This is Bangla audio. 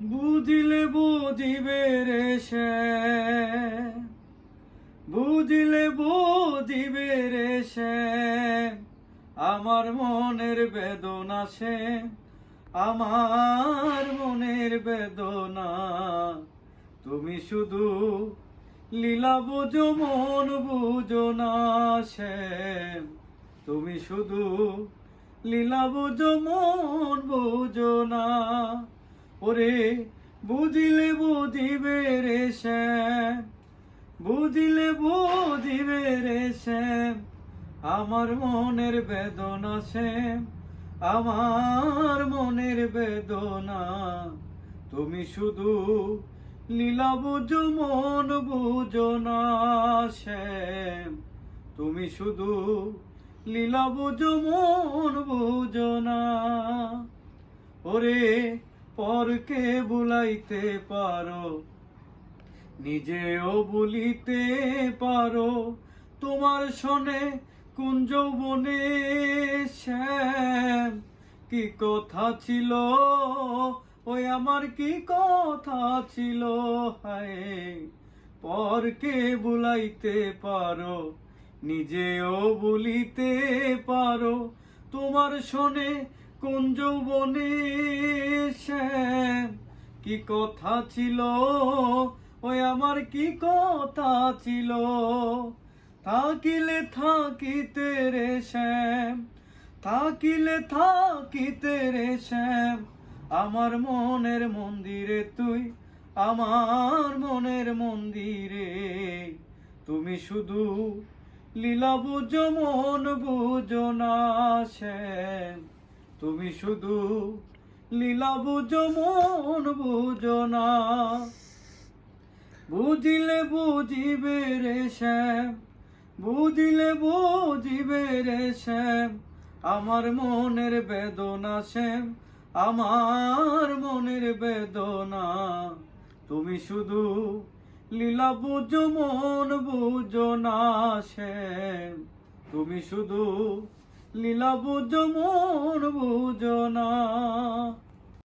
বুঝিলে বুঝিবে রে শ্যাম, বুঝিলে বুঝিবে রে শ্যাম, আমার মনের বেদনা শ্যাম, আমার মনের বেদনা। তুমি শুধু লীলা বুঝো মন বুঝো না শ্যাম, তুমি শুধু লীলা বুঝো মন বুঝো না। ওরে বুঝিলে বুঝিবে রে শ্যাম, বুঝিলে বুঝিবে রে শ্যাম, আমার মনের বেদনা শ্যাম, আমার মনের বেদনা। তুমি শুধু লীলা বুঝো মন বুঝো না শ্যাম, তুমি শুধু লীলা বুঝো মন বুঝো না। ওরে পরকে বুলাইতে পারো, নিজেও বলিতে পারো, তোমার শোনে কোন যৌবনে শ্যাম কি কথা ছিল, ওই আমার কি কথা ছিল। হায় পরকে বুলাইতে পারো, নিজেও বলিতে পারো, তোমার শোনে কোন যৌবনে শ্যাম কি কথা ছিল, ওই আমার কি কথা ছিল। থাকিলে থাকিতে রে শ্যাম, থাকিলে থাকিতে রে শ্যাম, আমার মনের মন্দিরে তুই, আমার মনের মন্দিরে। তুমি শুধু লীলা বুঝো মন বুঝো না শ্যাম, তুমি শুধু লীলা বুঝো মন বুঝো না। বুঝিলে বুঝিবে রে শ্যাম, বুঝিলে বুঝিবে রে শ্যাম, আমার মনের বেদনা শ্যাম, আমার মনের বেদনা। তুমি শুধু লীলা বুঝো মন বুঝো না শ্যাম, তুমি শুধু লীলা বুঝো মন বুঝো না।